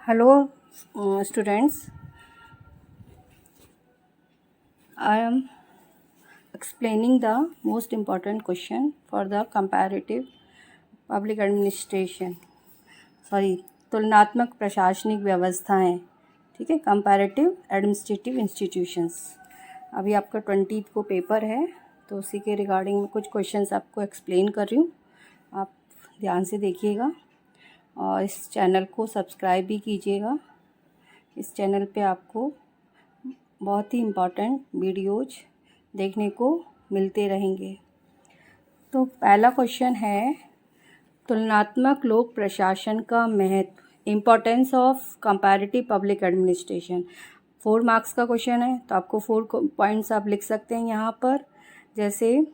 Hello, students. I am explaining the most important question for the comparative public administration. तुलनात्मक प्रशासनिक व्यवस्थाएं, ठीक है, कंपैरेटिव एडमिनिस्ट्रेटिव इंस्टीट्यूशंस। अभी आपका 20 को पेपर है, तो उसी के रिगार्डिंग कुछ क्वेश्चंस आपको एक्सप्लेन कर रही हूँ। आप ध्यान से देखिएगा और इस चैनल को सब्सक्राइब भी कीजिएगा। इस चैनल पे आपको बहुत ही इम्पॉर्टेंट वीडियोज देखने को मिलते रहेंगे। तो पहला क्वेश्चन है, तुलनात्मक लोक प्रशासन का महत्व, importance of comparative public administration. 4 marks का क्वेश्चन है, तो आपको 4 पॉइंट्स आप लिख सकते हैं यहाँ पर। जैसे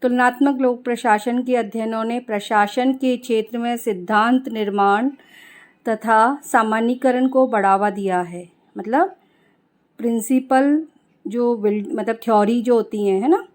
तुलनात्मक लोक प्रशासन के अध्ययनों ने प्रशासन के क्षेत्र में सिद्धांत निर्माण तथा सामान्यीकरण को बढ़ावा दिया है। मतलब प्रिंसिपल जो मतलब थ्योरी जो होती हैं, है ना,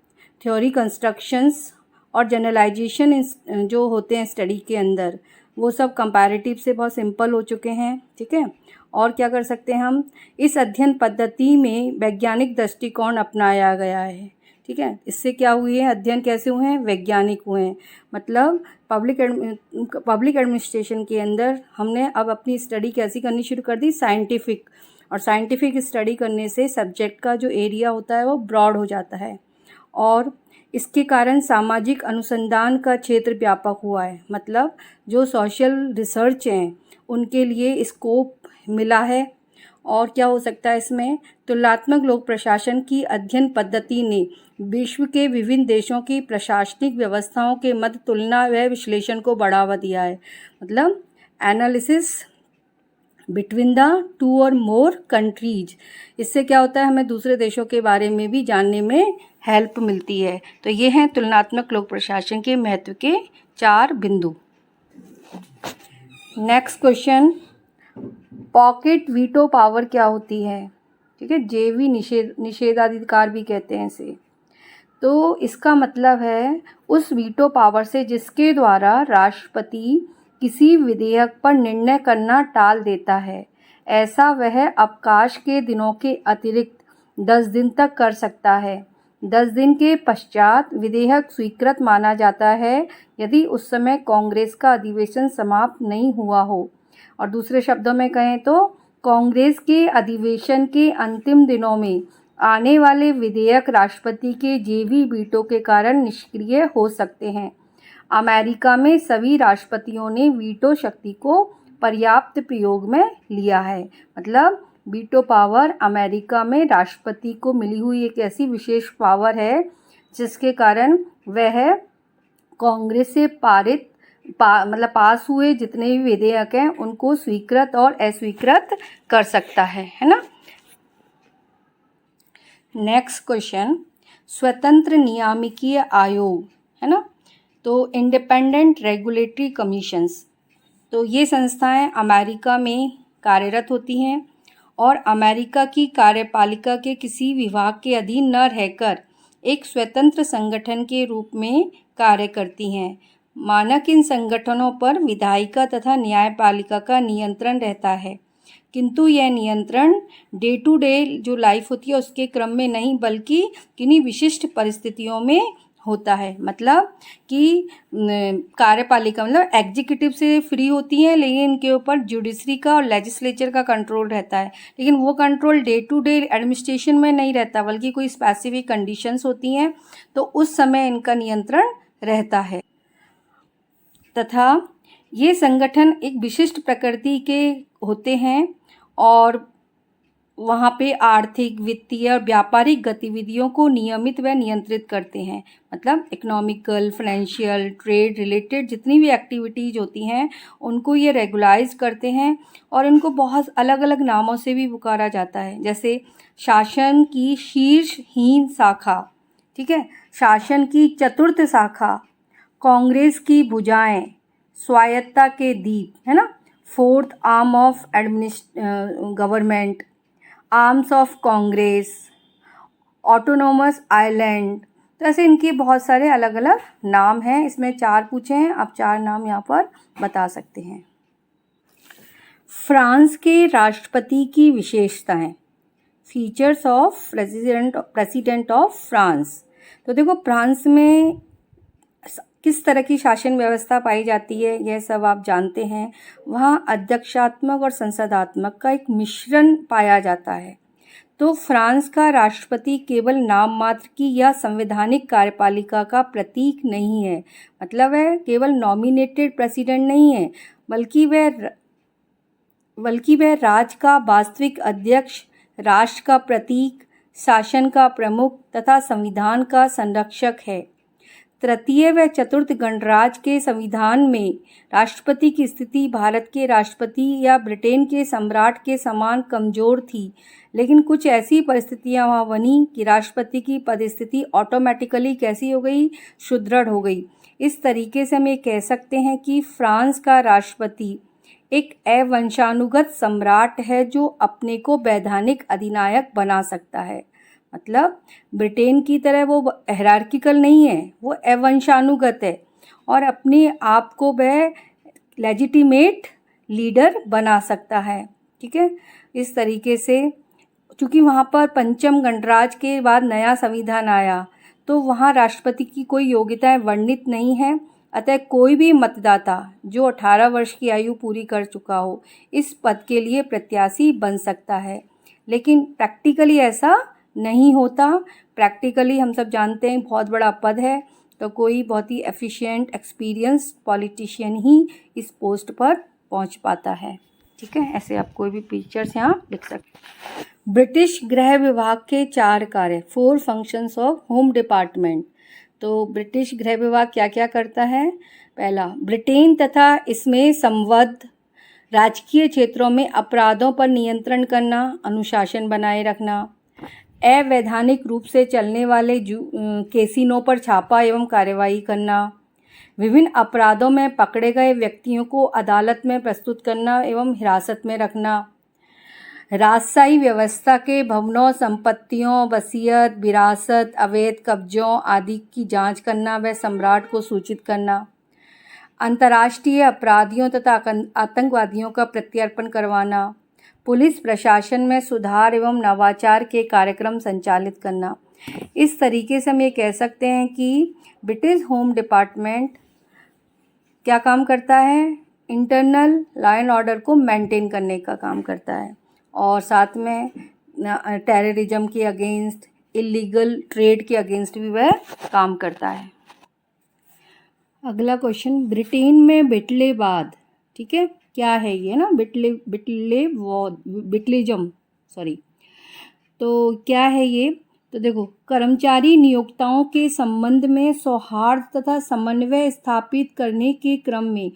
थ्योरी कंस्ट्रक्शंस और जनरलाइजेशन जो होते हैं स्टडी के अंदर, वो सब कंपैरेटिव से बहुत सिंपल हो चुके हैं। ठीक है, और क्या कर सकते हैं हम, इस अध्ययन पद्धति में वैज्ञानिक दृष्टिकोण अपनाया गया है। ठीक है, इससे क्या हुई है, अध्ययन कैसे हुए हैं, वैज्ञानिक हुए हैं। मतलब पब्लिक एडमिनिस्ट्रेशन के अंदर हमने अब अपनी स्टडी कैसी करनी शुरू कर दी, साइंटिफिक। और साइंटिफिक स्टडी करने से सब्जेक्ट का जो एरिया होता है वो ब्रॉड हो जाता है, और इसके कारण सामाजिक अनुसंधान का क्षेत्र व्यापक हुआ है। मतलब जो सोशल रिसर्च हैं उनके लिए स्कोप मिला है। और क्या हो सकता है इसमें, तुलनात्मक लोक प्रशासन की अध्ययन पद्धति ने विश्व के विभिन्न देशों की प्रशासनिक व्यवस्थाओं के मध्य तुलना व विश्लेषण को बढ़ावा दिया है। मतलब एनालिसिस बिटवीन द 2 और मोर कंट्रीज। इससे क्या होता है, हमें दूसरे देशों के बारे में भी जानने में हेल्प मिलती है। तो ये हैं तुलनात्मक लोक प्रशासन के महत्व के 4 बिंदु। Next question, pocket veto power क्या होती है। ठीक है, जेवी निषेधाधिकार भी कहते हैं इसे। तो इसका मतलब है उस वीटो पावर से जिसके द्वारा राष्ट्रपति किसी विधेयक पर निर्णय करना टाल देता है। ऐसा वह अवकाश के दिनों के अतिरिक्त 10 दिन तक कर सकता है। 10 दिन के पश्चात विधेयक स्वीकृत माना जाता है यदि उस समय कांग्रेस का अधिवेशन समाप्त नहीं हुआ हो। और दूसरे शब्दों में कहें तो कांग्रेस के अधिवेशन के अंतिम दिनों में आने वाले विधेयक राष्ट्रपति के जेवी वीटो के कारण निष्क्रिय हो सकते हैं। अमेरिका में सभी राष्ट्रपतियों ने वीटो शक्ति को पर्याप्त प्रयोग में लिया है। मतलब वीटो पावर अमेरिका में राष्ट्रपति को मिली हुई एक ऐसी विशेष पावर है जिसके कारण वह कांग्रेस से मतलब पास हुए जितने भी विधेयक हैं उनको स्वीकृत और अस्वीकृत कर सकता है ना। नेक्स्ट क्वेश्चन, स्वतंत्र नियामकीय आयोग, है ना, तो इंडिपेंडेंट रेगुलेटरी कमीशंस। तो ये संस्थाएं अमेरिका में कार्यरत होती हैं और अमेरिका की कार्यपालिका के किसी विभाग के अधीन न रहकर एक स्वतंत्र संगठन के रूप में कार्य करती हैं। मानक इन संगठनों पर विधायिका तथा न्यायपालिका का नियंत्रण रहता है, किंतु यह नियंत्रण डे टू डे जो लाइफ होती है उसके क्रम में नहीं, बल्कि किन्हीं विशिष्ट परिस्थितियों में होता है। मतलब कि कार्यपालिका मतलब एग्जीक्यूटिव से फ्री होती है, लेकिन इनके ऊपर जुडिशरी का और लेजिस्लेचर का कंट्रोल रहता है। लेकिन वो control day to day administration में नहीं रहता, बल्कि कोई स्पेसिफिक कंडीशंस होती हैं तो उस समय इनका नियंत्रण रहता है। तथा ये संगठन एक विशिष्ट प्रकृति के होते हैं और वहाँ पे आर्थिक, वित्तीय और व्यापारिक गतिविधियों को नियमित व नियंत्रित करते हैं। मतलब इकोनॉमिकल, फाइनेंशियल, ट्रेड रिलेटेड जितनी भी एक्टिविटीज़ होती हैं उनको ये रेगुलाइज करते हैं, और इनको बहुत अलग अलग नामों से भी पुकारा जाता है। जैसे शासन की शीर्षहीन शाखा, ठीक है, शासन की चतुर्थ शाखा, कांग्रेस की भुजाएं, स्वायत्ता के दीप, है ना, 4th arm of government, arms of Congress, autonomous island. तो ऐसे इनके बहुत सारे अलग अलग नाम हैं। इसमें 4 पूछे हैं, आप 4 नाम यहाँ पर बता सकते हैं। फ्रांस के राष्ट्रपति की विशेषताएं, features of president of France. तो देखो फ्रांस में किस तरह की शासन व्यवस्था पाई जाती है यह सब आप जानते हैं। वहाँ अध्यक्षात्मक और संसदात्मक का एक मिश्रण पाया जाता है। तो फ्रांस का राष्ट्रपति केवल नाम मात्र की या संवैधानिक कार्यपालिका का प्रतीक नहीं है, मतलब है केवल नॉमिनेटेड प्रेसिडेंट नहीं है, बल्कि वह राज्य का वास्तविक अध्यक्ष, राष्ट्र का प्रतीक, शासन का प्रमुख तथा संविधान का संरक्षक है। तृतीय व चतुर्थ गणराज्य के संविधान में राष्ट्रपति की स्थिति भारत के राष्ट्रपति या ब्रिटेन के सम्राट के समान कमजोर थी, लेकिन कुछ ऐसी परिस्थितियां वहाँ बनी कि राष्ट्रपति की पदस्थिति ऑटोमेटिकली कैसी हो गई, सुदृढ़ हो गई। इस तरीके से हम ये कह सकते हैं कि फ्रांस का राष्ट्रपति एक अवंशानुगत सम्राट है जो अपने को वैधानिक अधिनायक बना सकता है। मतलब ब्रिटेन की तरह वो हायरार्किकल नहीं है, वो अवंशानुगत है और अपने आप को वह लेजिटिमेट लीडर बना सकता है। ठीक है, इस तरीके से चूँकि वहाँ पर पंचम गणराज्य के बाद नया संविधान आया तो वहाँ राष्ट्रपति की कोई योग्यताएं वर्णित नहीं है, अतः कोई भी मतदाता जो 18 वर्ष की आयु पूरी कर चुका हो इस पद के लिए प्रत्याशी बन सकता है। लेकिन प्रैक्टिकली ऐसा नहीं होता। प्रैक्टिकली हम सब जानते हैं बहुत बड़ा पद है तो कोई बहुत ही एफिशिएंट एक्सपीरियंस पॉलिटिशियन ही इस पोस्ट पर पहुंच पाता है। ठीक है, ऐसे आप कोई भी पिक्चर्स यहाँ लिख सकते। ब्रिटिश गृह विभाग के 4 कार्य, 4 फंक्शंस ऑफ होम डिपार्टमेंट। तो ब्रिटिश गृह विभाग क्या क्या करता है? पहला, ब्रिटेन तथा इसमें संबद्ध राजकीय क्षेत्रों में अपराधों पर नियंत्रण करना, अनुशासन बनाए रखना, अवैधानिक रूप से चलने वाले कैसीनो पर छापा एवं कार्यवाही करना, विभिन्न अपराधों में पकड़े गए व्यक्तियों को अदालत में प्रस्तुत करना एवं हिरासत में रखना, राजशाही व्यवस्था के भवनों, संपत्तियों, वसीयत, विरासत, अवैध कब्जों आदि की जांच करना व सम्राट को सूचित करना, अंतर्राष्ट्रीय अपराधियों तथा आतंकवादियों का प्रत्यर्पण करवाना, पुलिस प्रशासन में सुधार एवं नवाचार के कार्यक्रम संचालित करना। इस तरीके से हम ये कह सकते हैं कि ब्रिटिश होम डिपार्टमेंट क्या काम करता है? इंटरनल लॉ एंड ऑर्डर को मेंटेन करने का काम करता है और साथ में टेररिज्म के अगेंस्ट, इलीगल ट्रेड के अगेंस्ट भी वह काम करता है। अगला क्वेश्चन, ब्रिटेन में बिटलेवाद, ठीक है, क्या है ये ना, बिटलिज्म, सॉरी, तो क्या है ये? तो देखो, कर्मचारी नियोक्ताओं के संबंध में सौहार्द तथा समन्वय स्थापित करने के क्रम में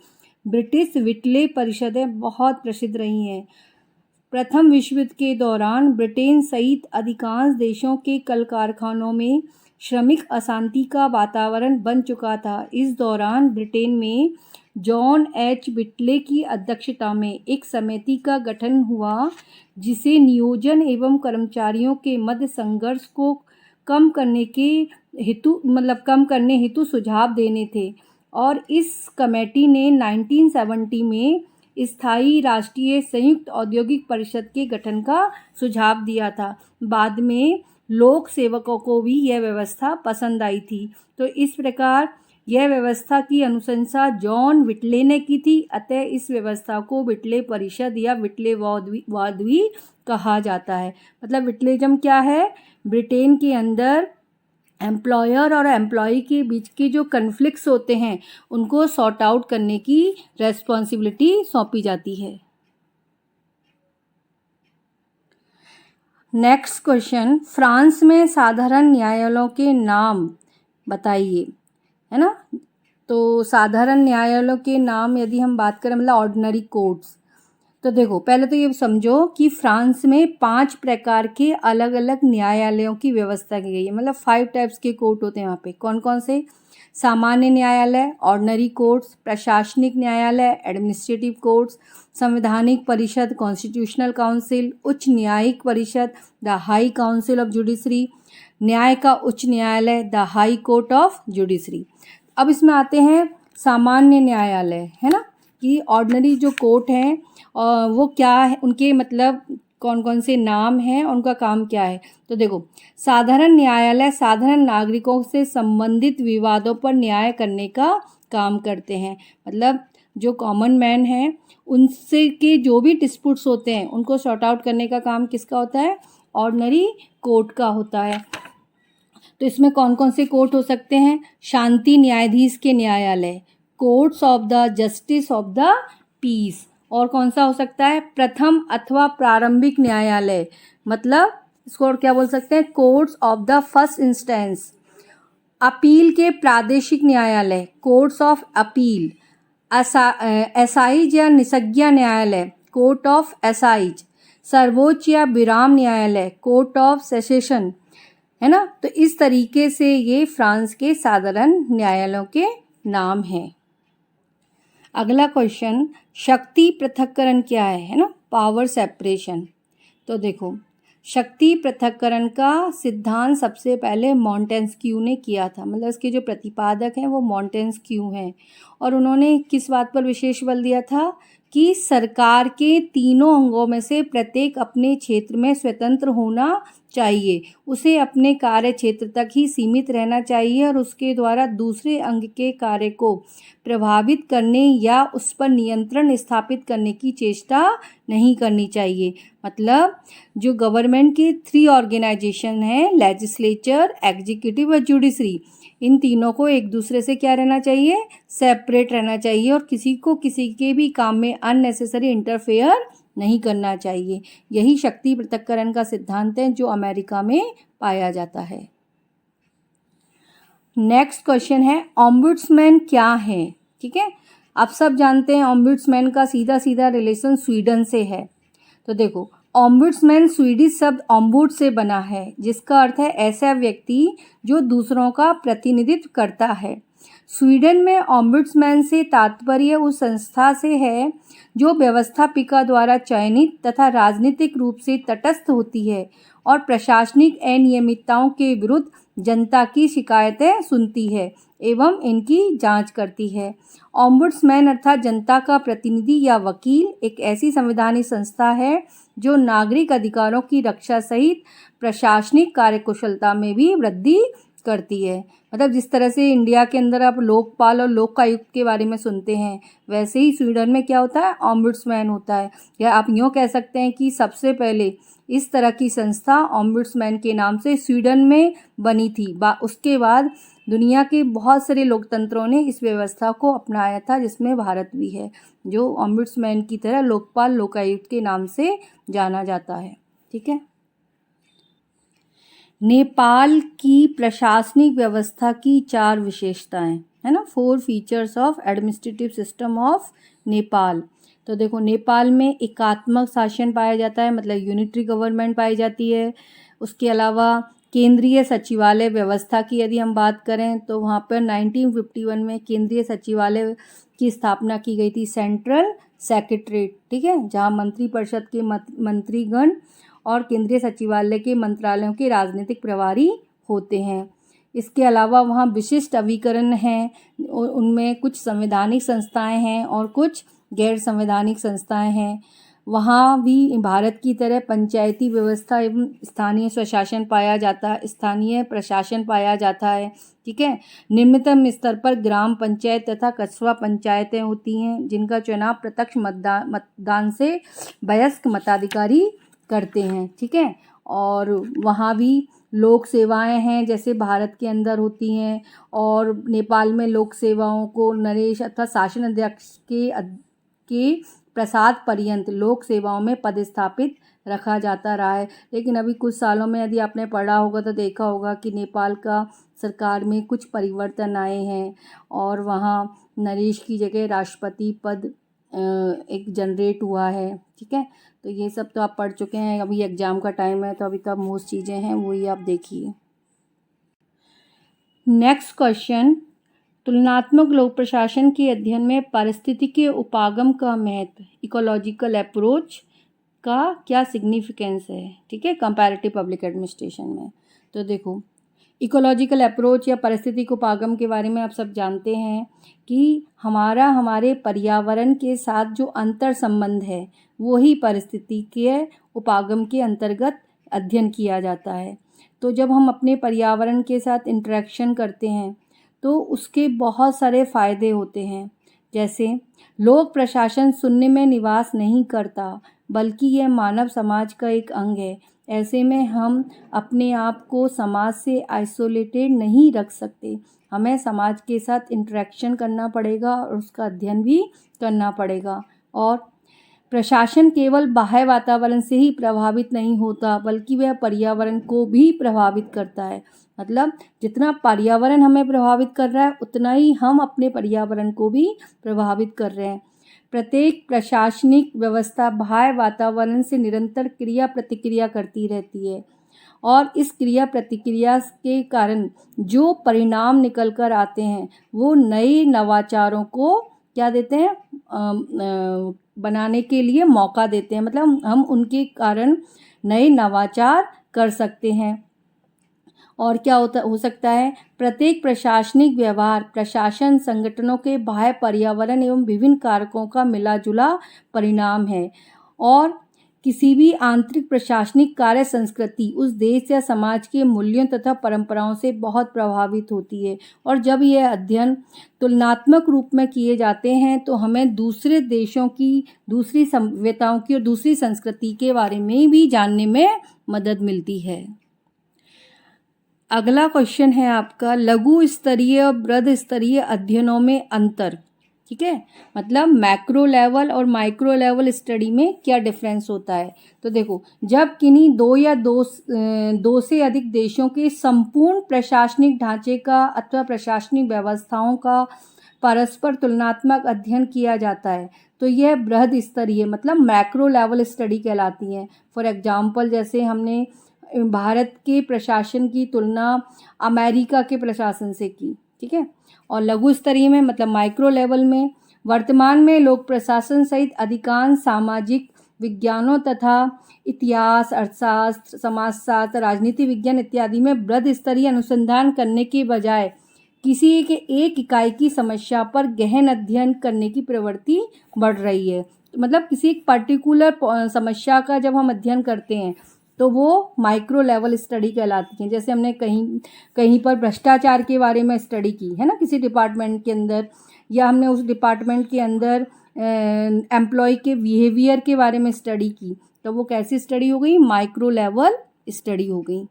ब्रिटिश विटले परिषदें बहुत प्रसिद्ध रही हैं। प्रथम विश्व युद्ध के दौरान ब्रिटेन सहित अधिकांश देशों के कल कारखानों में श्रमिक अशांति का वातावरण बन चुका था। इस दौरान ब्रिटेन में जॉन एच बिटले की अध्यक्षता में एक समिति का गठन हुआ जिसे नियोजन एवं कर्मचारियों के मध्य संघर्ष को कम करने हेतु सुझाव देने थे और इस कमेटी ने 1970 में स्थायी राष्ट्रीय संयुक्त औद्योगिक परिषद के गठन का सुझाव दिया था। बाद में लोक सेवकों को भी यह व्यवस्था पसंद आई थी। तो इस प्रकार यह व्यवस्था की अनुशंसा जॉन विटले ने की थी, अतः इस व्यवस्था को विटले परिषद या विटलेवाद भी कहा जाता है। मतलब विटलिज्म क्या है? ब्रिटेन के अंदर एम्प्लॉयर और एम्प्लॉई के बीच के जो कन्फ्लिक्ट्स होते हैं उनको सॉर्ट आउट करने की रेस्पॉन्सिबिलिटी सौंपी जाती है। नेक्स्ट क्वेश्चन, फ्रांस में साधारण न्यायालयों के नाम बताइए, है ना। तो साधारण न्यायालयों के नाम यदि हम बात करें, मतलब ऑर्डिनरी कोर्ट्स, तो देखो पहले तो ये समझो कि फ्रांस में 5 प्रकार के अलग अलग न्यायालयों की व्यवस्था की गई है। मतलब 5 टाइप्स के कोर्ट होते हैं वहाँ पे। कौन कौन से? सामान्य न्यायालय, ऑर्डिनरी कोर्ट्स, प्रशासनिक न्यायालय, एडमिनिस्ट्रेटिव कोर्ट्स, संवैधानिक परिषद, कॉन्स्टिट्यूशनल काउंसिल, उच्च न्यायिक परिषद, the high council of judiciary, न्याय का उच्च न्यायालय, the high court of judiciary. अब इसमें आते हैं सामान्य न्यायालय, है ना। कि ऑर्डिनरी जो कोर्ट हैं वो क्या है, उनके मतलब कौन कौन से नाम हैं, उनका काम क्या है। तो देखो, साधारण न्यायालय साधारण नागरिकों से संबंधित विवादों पर न्याय करने का काम करते हैं। मतलब जो कॉमन मैन हैं उनसे के जो भी डिस्प्यूट्स होते हैं उनको सॉर्ट आउट करने का काम किसका होता है, ऑर्डिनरी कोर्ट का होता है। तो इसमें कौन कौन से कोर्ट हो सकते हैं, शांति न्यायाधीश के न्यायालय, courts of the justice of the peace, और कौन सा हो सकता है, प्रथम अथवा प्रारंभिक न्यायालय, मतलब इसको और क्या बोल सकते हैं, courts of the first instance, appeal के प्रादेशिक न्यायालय, कोर्ट्स ऑफ अपील, असाइज या निसज्ञा न्यायालय, कोर्ट ऑफ असाइज, सर्वोच्च या विराम न्यायालय, कोर्ट ऑफ सेशेशन, है ना। तो इस तरीके से ये फ्रांस के साधारण न्यायालयों के नाम हैं। अगला क्वेश्चन, शक्ति पृथक्करण क्या है ना, पावर सेपरेशन। तो देखो, शक्ति पृथक्करण का सिद्धांत सबसे पहले मॉन्टेस्क्यू ने किया था। मतलब इसके जो प्रतिपादक हैं वो मॉन्टेस्क्यू हैं, और उन्होंने किस बात पर विशेष बल दिया था कि सरकार के तीनों अंगों में से प्रत्येक अपने क्षेत्र में स्वतंत्र होना चाहिए, उसे अपने कार्य क्षेत्र तक ही सीमित रहना चाहिए और उसके द्वारा दूसरे अंग के कार्य को प्रभावित करने या उस पर नियंत्रण स्थापित करने की चेष्टा नहीं करनी चाहिए। मतलब जो गवर्नमेंट के 3 ऑर्गेनाइजेशन हैं, लेजिस्लेचर, एग्जीक्यूटिव और जुडिशरी, इन तीनों को एक दूसरे से क्या रहना चाहिए, सेपरेट रहना चाहिए, और किसी को किसी के भी काम में अननेसेसरी इंटरफेयर नहीं करना चाहिए। यही शक्ति पृथक्करण का सिद्धांत है जो अमेरिका में पाया जाता है। नेक्स्ट क्वेश्चन है, ऑम्बुड्समैन क्या है। ठीक है, आप सब जानते हैं ऑम्बुड्समैन का सीधा सीधा रिलेशन स्वीडन से है। तो देखो, ऑम्बुड्समैन स्वीडिश शब्द ऑम्बुड से बना है, जिसका अर्थ है ऐसा व्यक्ति जो दूसरों का प्रतिनिधित्व करता है। स्वीडन में ऑम्बुड्समैन से तात्पर्य उस संस्था से है जो व्यवस्थापिका द्वारा चयनित तथा राजनीतिक रूप से तटस्थ होती है और प्रशासनिक अनियमितताओं के विरुद्ध जनता की शिकायतें सुनती है एवं इनकी जांच करती है। ऑम्बुड्समैन अर्थात जनता का प्रतिनिधि या वकील एक ऐसी संवैधानिक संस्था है जो नागरिक अधिकारों की रक्षा सहित प्रशासनिक कार्यकुशलता में भी वृद्धि करती है। मतलब जिस तरह से इंडिया के अंदर आप लोकपाल और लोकायुक्त के बारे में सुनते हैं, वैसे ही स्वीडन में क्या होता है, ऑम्बुड्समैन होता है। या आप यूँ कह सकते हैं कि सबसे पहले इस तरह की संस्था ऑम्बुड्समैन के नाम से स्वीडन में बनी थी। उसके बाद दुनिया के बहुत सारे लोकतंत्रों ने इस व्यवस्था को अपनाया था, जिसमें भारत भी है, जो ऑम्बुड्समैन की तरह लोकपाल लोकायुक्त के नाम से जाना जाता है। ठीक है, नेपाल की प्रशासनिक व्यवस्था की 4 विशेषताएं, है ना, 4 features of administrative system of Nepal. तो देखो, नेपाल में एकात्मक शासन पाया जाता है, मतलब यूनिटरी गवर्नमेंट पाई जाती है। उसके अलावा केंद्रीय सचिवालय व्यवस्था की यदि हम बात करें तो वहाँ पर 1951 में केंद्रीय सचिवालय की स्थापना की गई थी, सेंट्रल सेक्रेटरीट। ठीक है, जहाँ मंत्रिपरिषद के मंत्रीगण और केंद्रीय सचिवालय के मंत्रालयों के राजनीतिक प्रभारी होते हैं। इसके अलावा वहाँ विशिष्ट अभिकरण हैं, उनमें कुछ संवैधानिक संस्थाएं हैं और कुछ गैर संवैधानिक संस्थाएं हैं। वहाँ भी भारत की तरह पंचायती व्यवस्था एवं स्थानीय स्वशासन पाया जाता है, स्थानीय प्रशासन पाया जाता है। ठीक है, निम्नतम स्तर पर ग्राम पंचायत तथा कस्बा पंचायतें होती हैं, जिनका चुनाव प्रत्यक्ष मतदान से वयस्क मताधिकारी करते हैं। ठीक है, और वहाँ भी लोक सेवाएं हैं जैसे भारत के अंदर होती हैं, और नेपाल में लोक सेवाओं को नरेश अथवा शासन अध्यक्ष के प्रसाद पर्यंत लोक सेवाओं में पदस्थापित रखा जाता रहा है। लेकिन अभी कुछ सालों में यदि आपने पढ़ा होगा तो देखा होगा कि नेपाल का सरकार में कुछ परिवर्तन आए हैं और वहाँ नरेश की जगह राष्ट्रपति पद एक जनरेट हुआ है। ठीक है, तो ये सब तो आप पढ़ चुके हैं। अभी एग्ज़ाम का टाइम है तो अभी तक मोस्ट चीज़ें हैं वही आप देखिए। नेक्स्ट क्वेश्चन, तुलनात्मक लोक प्रशासन के अध्ययन में पारिस्थितिकी उपागम का महत्व, इकोलॉजिकल अप्रोच का क्या सिग्निफिकेंस है। ठीक है, कंपैरेटिव पब्लिक एडमिनिस्ट्रेशन में। तो देखो, इकोलॉजिकल अप्रोच या पारिस्थितिक उपागम के बारे में आप सब जानते हैं कि हमारे पर्यावरण के साथ जो अंतर संबंध है वही पारिस्थितिकीय उपागम के अंतर्गत अध्ययन किया जाता है। तो जब हम अपने पर्यावरण के साथ इंटरेक्शन करते हैं तो उसके बहुत सारे फ़ायदे होते हैं। जैसे लोक प्रशासन शून्य में निवास नहीं करता, बल्कि यह मानव समाज का एक अंग है। ऐसे में हम अपने आप को समाज से आइसोलेटेड नहीं रख सकते। हमें समाज के साथ इंटरेक्शन करना पड़ेगा और उसका अध्ययन भी करना पड़ेगा। और प्रशासन केवल बाह्य वातावरण से ही प्रभावित नहीं होता, बल्कि वह पर्यावरण को भी प्रभावित करता है। मतलब जितना पर्यावरण हमें प्रभावित कर रहा है उतना ही हम अपने पर्यावरण को भी प्रभावित कर रहे हैं। प्रत्येक प्रशासनिक व्यवस्था बाह्य वातावरण से निरंतर क्रिया प्रतिक्रिया करती रहती है और इस क्रिया प्रतिक्रिया के कारण जो परिणाम निकल कर आते हैं वो नए नवाचारों को क्या देते हैं, बनाने के लिए मौका देते हैं। मतलब हम उनके कारण नए नवाचार कर सकते हैं। और क्या हो सकता है, प्रत्येक प्रशासनिक व्यवहार प्रशासन संगठनों के बाह्य पर्यावरण एवं विभिन्न कारकों का मिला-जुला परिणाम है। और किसी भी आंतरिक प्रशासनिक कार्य संस्कृति उस देश या समाज के मूल्यों तथा परंपराओं से बहुत प्रभावित होती है। और जब यह अध्ययन तुलनात्मक रूप में किए जाते हैं तो हमें दूसरे देशों की, दूसरी सभ्यताओं की और दूसरी संस्कृति के बारे में भी जानने में मदद मिलती है। अगला क्वेश्चन है आपका, लघु स्तरीय और बृहद स्तरीय अध्ययनों में अंतर। ठीक है, मतलब मैक्रो लेवल और माइक्रो लेवल स्टडी में क्या डिफरेंस होता है। तो देखो, जब किन्हीं दो से अधिक देशों के संपूर्ण प्रशासनिक ढांचे का अथवा प्रशासनिक व्यवस्थाओं का परस्पर तुलनात्मक अध्ययन किया जाता है तो यह बृहद स्तरीय मतलब मैक्रो लेवल स्टडी कहलाती है। फॉर एग्जाम्पल, जैसे हमने भारत के प्रशासन की तुलना अमेरिका के प्रशासन से की। ठीक है, और लघु स्तरीय में मतलब माइक्रो लेवल में वर्तमान में लोक प्रशासन सहित अधिकांश सामाजिक विज्ञानों तथा इतिहास, अर्थशास्त्र, समाजशास्त्र, राजनीति विज्ञान इत्यादि में बृहद स्तरीय अनुसंधान करने के बजाय किसी के एक इकाई की समस्या पर गहन अध्ययन करने की प्रवृत्ति बढ़ रही है। मतलब किसी एक पर्टिकुलर समस्या का जब हम अध्ययन करते हैं तो वो माइक्रो लेवल स्टडी कहलाती है। जैसे हमने कहीं पर भ्रष्टाचार के बारे में स्टडी की है ना किसी डिपार्टमेंट के अंदर, या हमने उस डिपार्टमेंट के अंदर एम्प्लॉय के बिहेवियर के बारे में स्टडी की, तो वो कैसी स्टडी हो गई, माइक्रो लेवल स्टडी हो गई।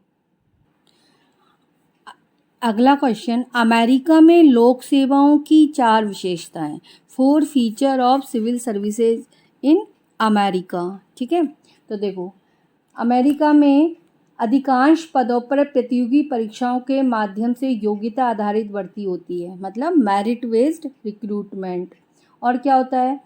अगला क्वेश्चन, अमेरिका में लोक सेवाओं की 4 विशेषताएं, 4 feature of civil services in America. ठीक है, तो देखो, अमेरिका में अधिकांश पदों पर प्रतियोगी परीक्षाओं के माध्यम से योग्यता आधारित भर्ती होती है, मतलब मेरिट बेस्ड रिक्रूटमेंट। और क्या होता है,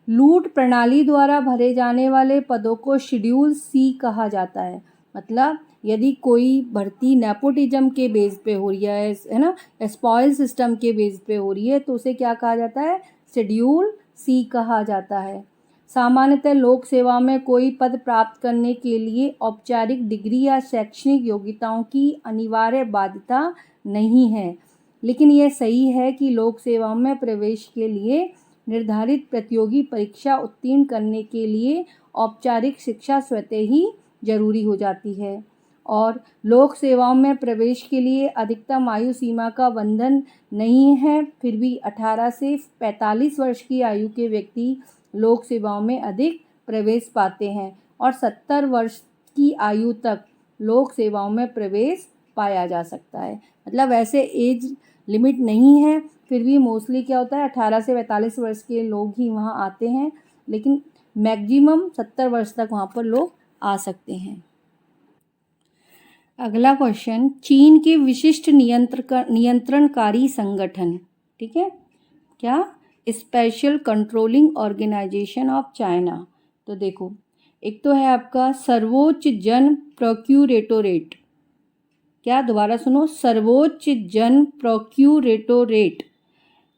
लूट प्रणाली द्वारा भरे जाने वाले पदों को शेड्यूल सी कहा जाता है। मतलब यदि कोई भर्ती नेपोटिज्म के बेस पे हो रही है ना, स्पॉइल सिस्टम के बेस पे हो रही है, तो उसे क्या कहा जाता है, शेड्यूल सी कहा जाता है। सामान्यतः लोक सेवा में कोई पद प्राप्त करने के लिए औपचारिक डिग्री या शैक्षणिक योग्यताओं की अनिवार्य बाध्यता नहीं है, लेकिन यह सही है कि लोक सेवाओं में प्रवेश के लिए निर्धारित प्रतियोगी परीक्षा उत्तीर्ण करने के लिए औपचारिक शिक्षा स्वतः ही जरूरी हो जाती है। और लोक सेवाओं में प्रवेश के लिए अधिकतम आयु सीमा का बंधन नहीं है, फिर भी 18 से 45 वर्ष की आयु के व्यक्ति लोक सेवाओं में अधिक प्रवेश पाते हैं और 70 वर्ष की आयु तक लोक सेवाओं में प्रवेश पाया जा सकता है। मतलब ऐसे एज लिमिट नहीं है, फिर भी मोस्टली क्या होता है 18 से 45 वर्ष के लोग ही वहाँ आते हैं, लेकिन मैक्सिमम 70 वर्ष तक वहाँ पर लोग आ सकते हैं। अगला क्वेश्चन, चीन के विशिष्ट नियंत्रणकारी संगठन। ठीक है, क्या, special controlling organization of China. तो देखो, एक तो है आपका सर्वोच्च जन प्रोक्यूरेटोरेट। क्या, दोबारा सुनो, सर्वोच्च जन प्रोक्यूरेटोरेट।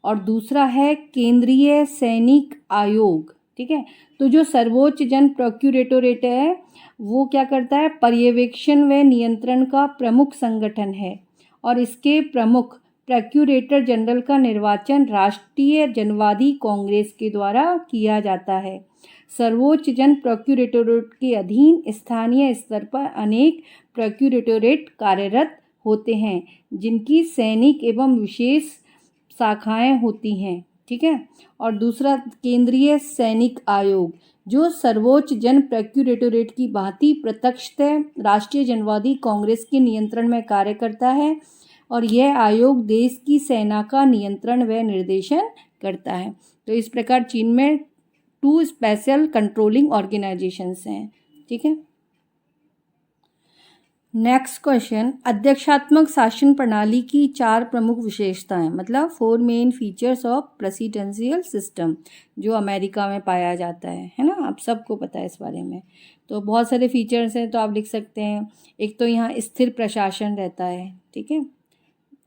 और दूसरा है केंद्रीय सैनिक आयोग। ठीक है, तो जो सर्वोच्च जन प्रोक्यूरेटोरेट है वो क्या करता है, पर्यवेक्षण व नियंत्रण का प्रमुख संगठन है। और इसके प्रमुख प्रोक्यूरेटर जनरल का निर्वाचन राष्ट्रीय जनवादी कांग्रेस के द्वारा किया जाता है। सर्वोच्च जन प्रोक्यूरेटोरेट के अधीन स्थानीय स्तर पर अनेक प्रोक्यूरेटोरेट कार्यरत होते हैं, जिनकी सैनिक एवं विशेष शाखाएं होती हैं। ठीक है। और दूसरा केंद्रीय सैनिक आयोग, जो सर्वोच्च जन प्रोक्यूरेटोरेट की भांति प्रत्यक्षतः राष्ट्रीय जनवादी कांग्रेस के नियंत्रण में कार्य करता है, और यह आयोग देश की सेना का नियंत्रण व निर्देशन करता है। तो इस प्रकार चीन में 2 स्पेशल कंट्रोलिंग ऑर्गेनाइजेशंस हैं। ठीक है। नेक्स्ट क्वेश्चन, अध्यक्षात्मक शासन प्रणाली की 4 प्रमुख विशेषताएं, मतलब 4 main features of presidential system, जो अमेरिका में पाया जाता है ना। आप सबको पता है इस बारे में। तो बहुत सारे फीचर्स हैं, तो आप लिख सकते हैं। एक तो यहाँ स्थिर प्रशासन रहता है। ठीक है।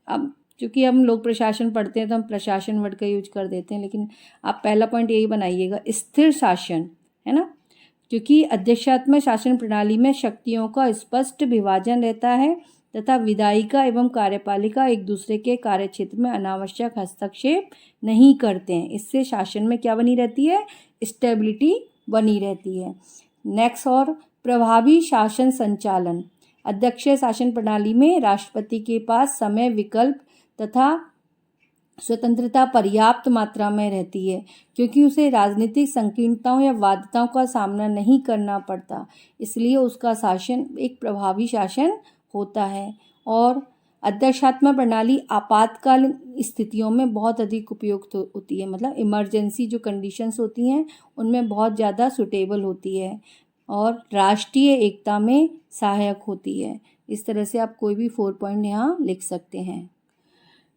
अब चूँकि हम लोग प्रशासन पढ़ते हैं तो हम प्रशासन वर्ड का यूज कर देते हैं, लेकिन आप पहला पॉइंट यही बनाइएगा, स्थिर शासन, है ना। क्योंकि अध्यक्षात्मक शासन प्रणाली में शक्तियों का स्पष्ट विभाजन रहता है तथा विधायिका एवं कार्यपालिका एक दूसरे के कार्यक्षेत्र में अनावश्यक हस्तक्षेप नहीं करते हैं। इससे शासन में क्या बनी रहती है, स्टेबिलिटी बनी रहती है। नेक्स्ट, और प्रभावी शासन संचालन, अध्यक्षीय शासन प्रणाली में राष्ट्रपति के पास समय, विकल्प तथा स्वतंत्रता पर्याप्त मात्रा में रहती है, क्योंकि उसे राजनीतिक संकीर्णताओं या बाध्यताओं का सामना नहीं करना पड़ता, इसलिए उसका शासन एक प्रभावी शासन होता है। और अध्यक्षात्मक प्रणाली आपातकालीन स्थितियों में बहुत अधिक उपयुक्त होती है, मतलब इमरजेंसी जो कंडीशंस होती हैं उनमें बहुत ज़्यादा सुटेबल होती है, और राष्ट्रीय एकता में सहायक होती है। इस तरह से आप कोई भी 4 पॉइंट यहाँ लिख सकते हैं।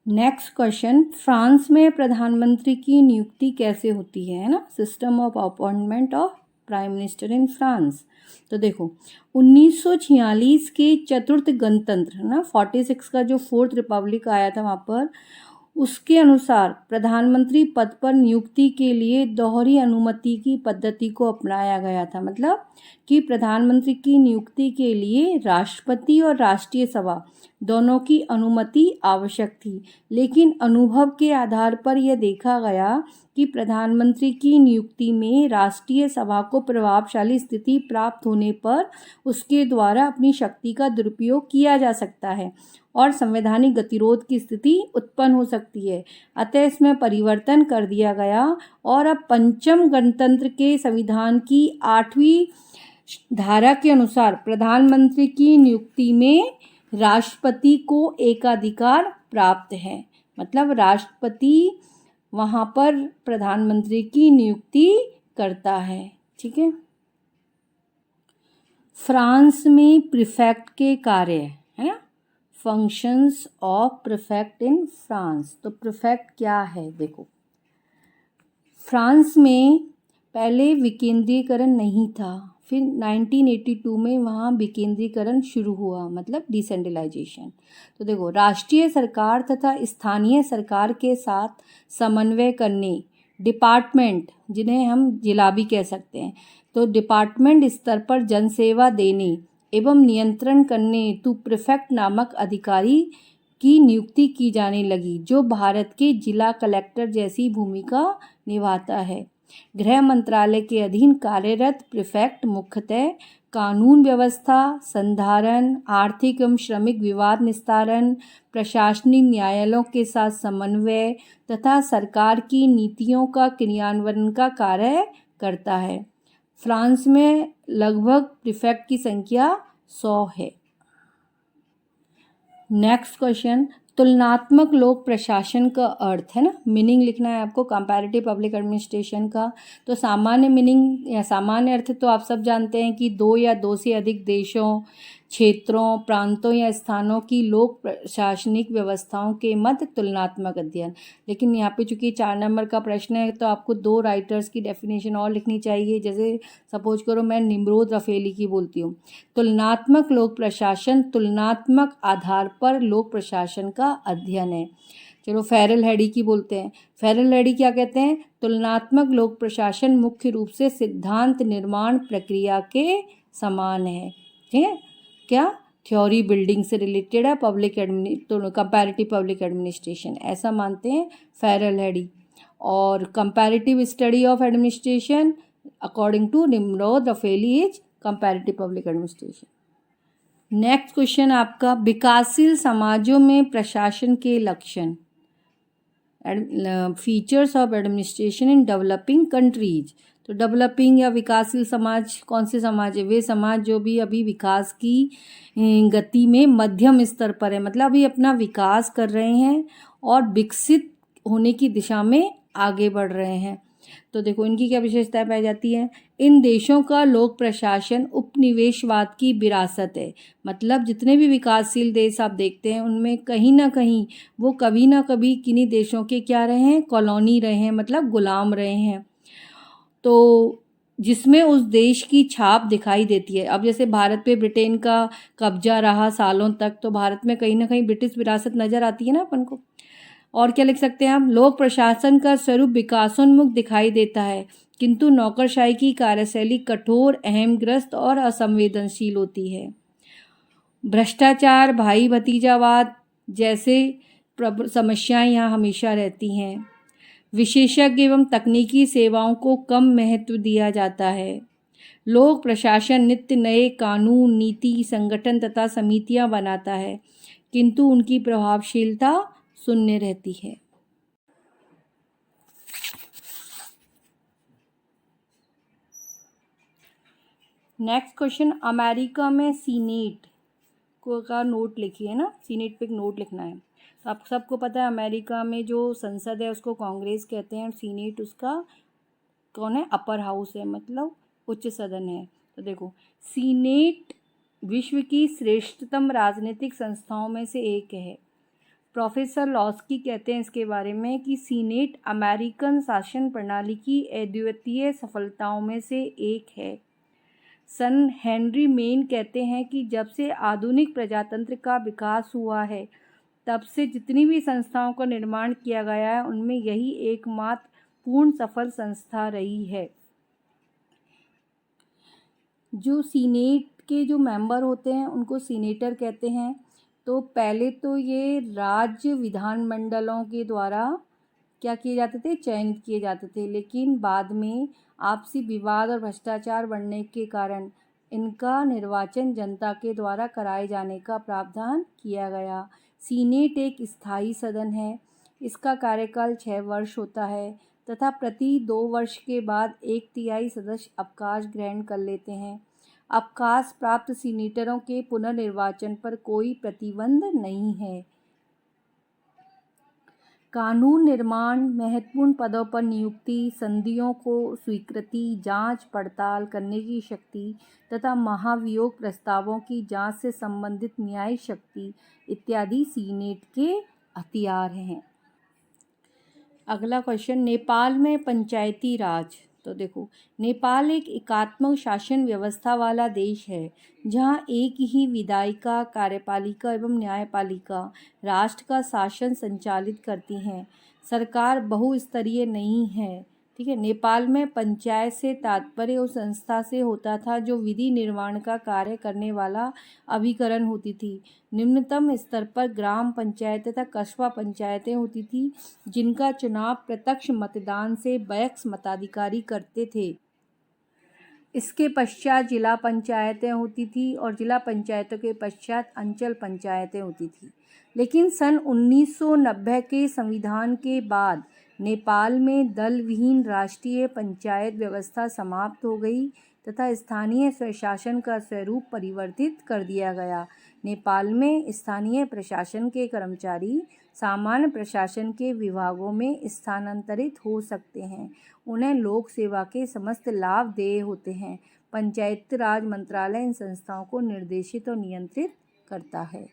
नेक्स्ट क्वेश्चन, फ्रांस में प्रधानमंत्री की नियुक्ति कैसे होती है ना, system of appointment of prime minister in France. तो देखो 1946 के चतुर्थ गणतंत्र ना 46 का जो 4th रिपब्लिक आया था वहाँ पर, उसके अनुसार प्रधानमंत्री पद पर नियुक्ति के लिए दोहरी अनुमति की पद्धति को अपनाया गया था। मतलब कि प्रधानमंत्री की नियुक्ति के लिए राष्ट्रपति और राष्ट्रीय सभा दोनों की अनुमति आवश्यक थी, लेकिन अनुभव के आधार पर यह देखा गया कि प्रधानमंत्री की नियुक्ति में राष्ट्रीय सभा को प्रभावशाली स्थिति प्राप्त होने पर उसके द्वारा अपनी शक्ति का दुरुपयोग किया जा सकता है और संवैधानिक गतिरोध की स्थिति उत्पन्न हो सकती है। अतः इसमें परिवर्तन कर दिया गया और अब 5वें गणतंत्र के संविधान की 8वीं धारा के अनुसार प्रधानमंत्री की नियुक्ति में राष्ट्रपति को एकाधिकार प्राप्त है। मतलब राष्ट्रपति वहाँ पर प्रधानमंत्री की नियुक्ति करता है। ठीक है। फ्रांस में प्रीफेक्ट के कार्य है ना, functions of prefect in France. तो प्रीफेक्ट क्या है, देखो फ्रांस में पहले विकेंद्रीकरण नहीं था, फिर 1982 में वहाँ विकेंद्रीकरण शुरू हुआ, मतलब डिसेंट्रलाइजेशन। तो देखो राष्ट्रीय सरकार तथा स्थानीय सरकार के साथ समन्वय करने, डिपार्टमेंट जिन्हें हम जिला भी कह सकते हैं, तो डिपार्टमेंट स्तर पर जनसेवा देने एवं नियंत्रण करने हेतु प्रीफेक्ट नामक अधिकारी की नियुक्ति की जाने लगी, जो भारत के जिला कलेक्टर जैसी भूमिका निभाता है। गृह मंत्रालय के अधीन कार्यरत प्रीफेक्ट मुख्यतः कानून व्यवस्था, संधारण, आर्थिक एवं श्रमिक विवाद निस्तारण, प्रशासनिक न्यायालयों के साथ समन्वय तथा सरकार की नीतियों का क्रियान्वयन का कार्य करता है। फ्रांस में लगभग प्रीफेक्ट की संख्या 100 है। नेक्स्ट क्वेश्चन, तुलनात्मक लोक प्रशासन का अर्थ है ना, मीनिंग लिखना है आपको कंपैरेटिव पब्लिक एडमिनिस्ट्रेशन का। तो सामान्य मीनिंग या सामान्य अर्थ तो आप सब जानते हैं कि 2 या 2 से अधिक देशों, क्षेत्रों, प्रांतों या स्थानों की लोक प्रशासनिक व्यवस्थाओं के मध्य तुलनात्मक अध्ययन। लेकिन यहाँ पे चूंकि 4 नंबर का प्रश्न है तो आपको 2 राइटर्स की डेफिनेशन और लिखनी चाहिए। जैसे सपोज करो मैं निम्रोद रफेली की बोलती हूँ, तुलनात्मक लोक प्रशासन तुलनात्मक आधार पर लोक प्रशासन का अध्ययन है। चलो फेरल हेडी की बोलते हैं। फेरल हेडी क्या कहते हैं, तुलनात्मक लोक प्रशासन मुख्य रूप से सिद्धांत निर्माण प्रक्रिया के समान है। ठीक है, क्या थ्योरी बिल्डिंग से रिलेटेड है, तो कंपैरेटिव पब्लिक एडमिनिस्ट्रेशन ऐसा मानते हैं फेरल हेडी। और comparative study of administration according to Nimrod Raphaeli is comparative public administration. Next question आपका, विकासशील समाजों में प्रशासन के लक्षण, features of administration in developing countries. तो डेवलपिंग या विकासशील समाज कौन से समाज है? वे समाज जो भी अभी विकास की गति में मध्यम स्तर पर है, मतलब अभी अपना विकास कर रहे हैं और विकसित होने की दिशा में आगे बढ़ रहे हैं। तो देखो इनकी क्या विशेषताएं पाई जाती हैं। इन देशों का लोक प्रशासन उपनिवेशवाद की विरासत है, मतलब जितने भी विकासशील देश आप देखते हैं उनमें कहीं ना कहीं वो कभी ना कभी किन्हीं देशों के क्या रहे हैं, कॉलोनी रहे हैं, मतलब गुलाम रहे हैं, तो जिसमें उस देश की छाप दिखाई देती है। अब जैसे भारत पे ब्रिटेन का कब्जा रहा सालों तक, तो भारत में कहीं ना कहीं ब्रिटिश विरासत नज़र आती है ना अपन को। और क्या लिख सकते हैं हम, लोक प्रशासन का स्वरूप विकासोन्मुख दिखाई देता है, किंतु नौकरशाही की कार्यशैली कठोर, अहमग्रस्त और असंवेदनशील होती है। भ्रष्टाचार, भाई भतीजावाद जैसे समस्याएं यहाँ हमेशा रहती हैं। विशेषज्ञ एवं तकनीकी सेवाओं को कम महत्व दिया जाता है। लोक प्रशासन नित्य नए कानून, नीति, संगठन तथा समितियां बनाता है, किंतु उनकी प्रभावशीलता शून्य रहती है। नेक्स्ट क्वेश्चन, अमेरिका में सीनेट को का नोट लिखिए ना, सीनेट पे एक नोट लिखना है। तो आप सबको पता है अमेरिका में जो संसद है उसको कांग्रेस कहते हैं और सीनेट उसका कौन है, अपर हाउस है, मतलब उच्च सदन है। तो देखो सीनेट विश्व की श्रेष्ठतम राजनीतिक संस्थाओं में से एक है। प्रोफेसर लॉस्की कहते हैं इसके बारे में कि सीनेट अमेरिकन शासन प्रणाली की अद्वितीय सफलताओं में से एक है। सन हेनरी मेन कहते हैं कि जब से आधुनिक प्रजातंत्र का विकास हुआ है तब से जितनी भी संस्थाओं का निर्माण किया गया है उनमें यही एकमात्र पूर्ण सफल संस्था रही है। जो सीनेट के जो मेंबर होते हैं उनको सीनेटर कहते हैं। तो पहले तो ये राज्य विधानमंडलों के द्वारा क्या किए जाते थे, चयनित किए जाते थे, लेकिन बाद में आपसी विवाद और भ्रष्टाचार बढ़ने के कारण इनका निर्वाचन जनता के द्वारा कराए जाने का प्रावधान किया गया। सीनेट एक स्थायी सदन है, इसका कार्यकाल 6 वर्ष होता है तथा प्रति 2 वर्ष के बाद 1/3 सदस्य अवकाश ग्रहण कर लेते हैं। अवकाश प्राप्त सीनेटरों के पुनर्निर्वाचन पर कोई प्रतिबंध नहीं है। कानून निर्माण, महत्वपूर्ण पदों पर नियुक्ति, संधियों को स्वीकृति, जांच पड़ताल करने की शक्ति तथा महाभियोग प्रस्तावों की जांच से संबंधित न्यायिक शक्ति इत्यादि सीनेट के हथियार हैं। अगला क्वेश्चन, नेपाल में पंचायती राज। तो देखो नेपाल एक एकात्मक शासन व्यवस्था वाला देश है जहां एक ही विधायिका, कार्यपालिका एवं न्यायपालिका राष्ट्र का शासन संचालित करती हैं। सरकार बहुस्तरीय नहीं है, ठीक है। नेपाल में पंचायत से तात्पर्य उस संस्था से होता था जो विधि निर्माण का कार्य करने वाला अभिकरण होती थी। निम्नतम स्तर पर ग्राम पंचायत तथा कस्बा पंचायतें होती थी जिनका चुनाव प्रत्यक्ष मतदान से वयस्क मताधिकारी करते थे। इसके पश्चात जिला पंचायतें होती थी और जिला पंचायतों के पश्चात अंचल पंचायतें होती थी। लेकिन सन 1990 के संविधान के बाद नेपाल में दल विहीन राष्ट्रीय पंचायत व्यवस्था समाप्त हो गई तथा स्थानीय स्वशासन का स्वरूप परिवर्तित कर दिया गया। नेपाल में स्थानीय प्रशासन के कर्मचारी सामान्य प्रशासन के विभागों में स्थानांतरित हो सकते हैं। उन्हें लोक सेवा के समस्त लाभ देय होते हैं। पंचायती राज मंत्रालय इन संस्थाओं को निर्देशित और नियंत्रित करता है।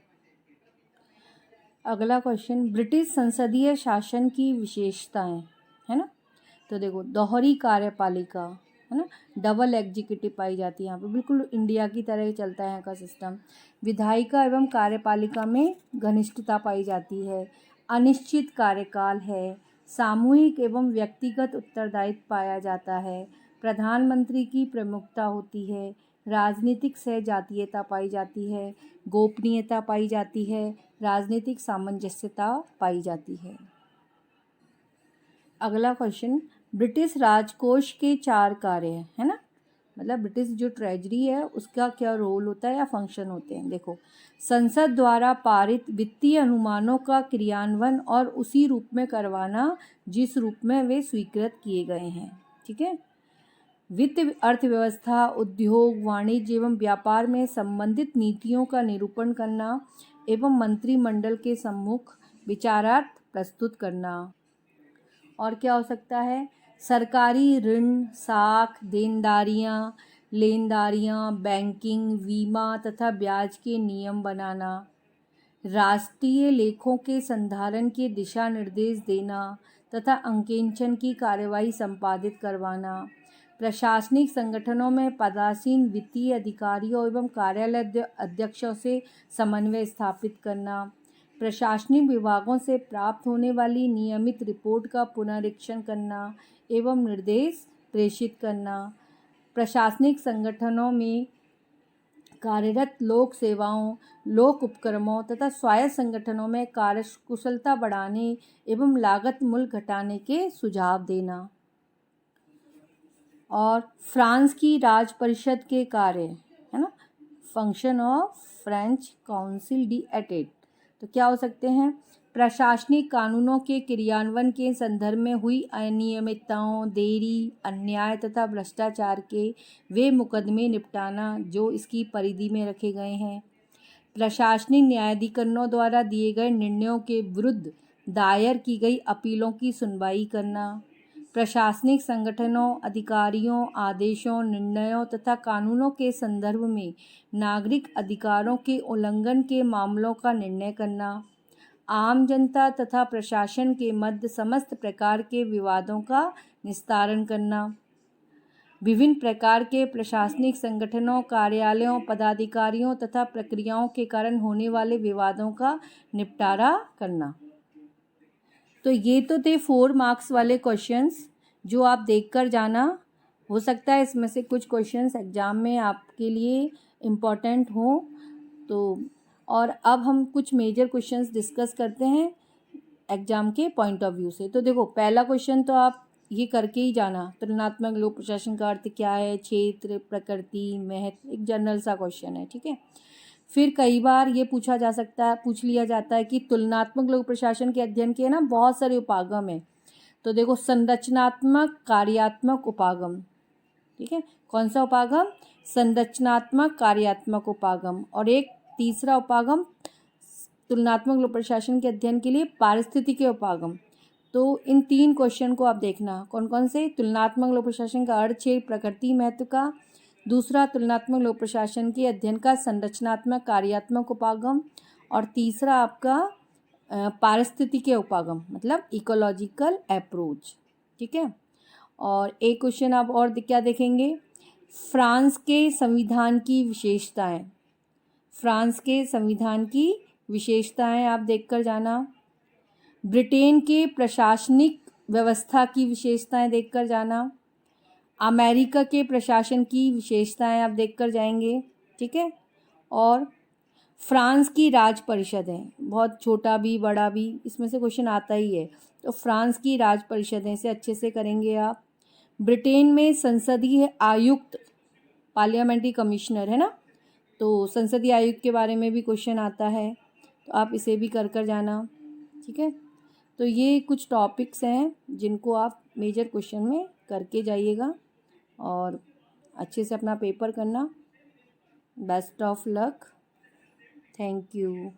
अगला क्वेश्चन, ब्रिटिश संसदीय शासन की विशेषताएं, है ना। तो देखो दोहरी कार्यपालिका, है ना, डबल एग्जीक्यूटिव पाई जाती है यहाँ पे, बिल्कुल इंडिया की तरह ही चलता है यहाँ का सिस्टम। विधायिका एवं कार्यपालिका में घनिष्ठता पाई जाती है। अनिश्चित कार्यकाल है। सामूहिक एवं व्यक्तिगत उत्तरदायित्व पाया जाता है। प्रधानमंत्री की प्रमुखता होती है। राजनीतिक सहजातीयता पाई जाती है, गोपनीयता पाई जाती है, राजनीतिक सामंजस्यता पाई जाती है। अगला क्वेश्चन, ब्रिटिश राजकोष के 4 कार्य है ना, मतलब ब्रिटिश जो ट्रेजरी है उसका क्या रोल होता है या फंक्शन होते हैं। देखो, संसद द्वारा पारित वित्तीय अनुमानों का क्रियान्वयन और उसी रूप में करवाना जिस रूप में वे स्वीकृत किए गए हैं। ठीक है। वित्त अर्थव्यवस्था, उद्योग, वाणिज्य एवं व्यापार में संबंधित नीतियों का निरूपण करना एवं मंत्रिमंडल के सम्मुख विचारार्थ प्रस्तुत करना। और क्या हो सकता है, सरकारी ऋण, साख, देनदारियाँ, लेनदारियाँ, बैंकिंग, बीमा तथा ब्याज के नियम बनाना, राष्ट्रीय लेखों के संधारण के दिशा निर्देश देना तथा अंकेक्षण की कार्यवाही संपादित करवाना, प्रशासनिक संगठनों में पदासीन वित्तीय अधिकारियों एवं कार्यालय अध्यक्षों से समन्वय स्थापित करना, प्रशासनिक विभागों से प्राप्त होने वाली नियमित रिपोर्ट का पुनरीक्षण करना एवं निर्देश प्रेषित करना, प्रशासनिक संगठनों में कार्यरत लोक सेवाओं, लोक उपक्रमों तथा स्वायत्त संगठनों में कार्यकुशलता बढ़ाने एवं लागत मूल्य घटाने के सुझाव देना। और फ्रांस की राज परिषद के कार्य है ना, फंक्शन ऑफ फ्रेंच काउंसिल डी एटेट, तो क्या हो सकते हैं, प्रशासनिक कानूनों के क्रियान्वयन के संदर्भ में हुई अनियमितताओं, देरी, अन्याय तथा भ्रष्टाचार के वे मुकदमे निपटाना जो इसकी परिधि में रखे गए हैं, प्रशासनिक न्यायाधिकरणों द्वारा दिए गए निर्णयों के विरुद्ध दायर की गई अपीलों की सुनवाई करना, प्रशासनिक संगठनों, अधिकारियों, आदेशों, निर्णयों तथा कानूनों के संदर्भ में नागरिक अधिकारों के उल्लंघन के मामलों का निर्णय करना, आम जनता तथा प्रशासन के मध्य समस्त प्रकार के विवादों का निस्तारण करना, विभिन्न प्रकार के प्रशासनिक संगठनों, कार्यालयों, पदाधिकारियों तथा प्रक्रियाओं के कारण होने वाले विवादों का निपटारा करना। तो ये तो थे 4 मार्क्स वाले क्वेश्चंस जो आप देखकर जाना। हो सकता है इसमें से कुछ क्वेश्चंस एग्ज़ाम में आपके लिए इम्पॉर्टेंट हो। तो और अब हम कुछ मेजर क्वेश्चंस डिस्कस करते हैं एग्ज़ाम के पॉइंट ऑफ व्यू से। तो देखो, पहला क्वेश्चन तो आप ये करके ही जाना, तुलनात्मक लोक प्रशासन का अर्थ क्या है, क्षेत्र, प्रकृति, महत्व, एक जनरल सा क्वेश्चन है। ठीक है। फिर कई बार ये पूछ लिया जाता है कि तुलनात्मक लोक प्रशासन के अध्ययन के ना बहुत सारे उपागम हैं। तो देखो, संरचनात्मक, कार्यात्मक उपागम। ठीक है। कौन सा उपागम? संरचनात्मक, कार्यात्मक उपागम। और एक तीसरा उपागम तुलनात्मक लोक प्रशासन के अध्ययन के लिए पारिस्थितिकी उपागम। तो इन 3 क्वेश्चन को आप देखना, कौन कौन से? तुलनात्मक लोक प्रशासन का अर्थ, क्षेत्र, प्रकृति, महत्व का। दूसरा, तुलनात्मक लोक प्रशासन के अध्ययन का संरचनात्मक, कार्यात्मक उपागम। और तीसरा आपका पारिस्थितिकी उपागम, मतलब इकोलॉजिकल अप्रोच। ठीक है। और एक क्वेश्चन आप और क्या देखेंगे, फ्रांस के संविधान की विशेषताएं। फ्रांस के संविधान की विशेषताएं आप देखकर जाना। ब्रिटेन के प्रशासनिक व्यवस्था की विशेषताएं देखकर जाना। अमेरिका के प्रशासन की विशेषताएं आप देखकर जाएंगे। ठीक है। और फ्रांस की राज परिषद है, बहुत छोटा भी बड़ा भी इसमें से क्वेश्चन आता ही है। तो फ्रांस की राज परिषदें से अच्छे से करेंगे आप। ब्रिटेन में संसदीय आयुक्त, पार्लियामेंट्री कमिश्नर है ना, तो संसदीय आयुक्त के बारे में भी क्वेश्चन आता है, तो आप इसे भी कर जाना। ठीक है। तो ये कुछ टॉपिक्स हैं जिनको आप मेजर क्वेश्चन में करके जाइएगा और अच्छे से अपना पेपर करना। Best of luck. Thank you.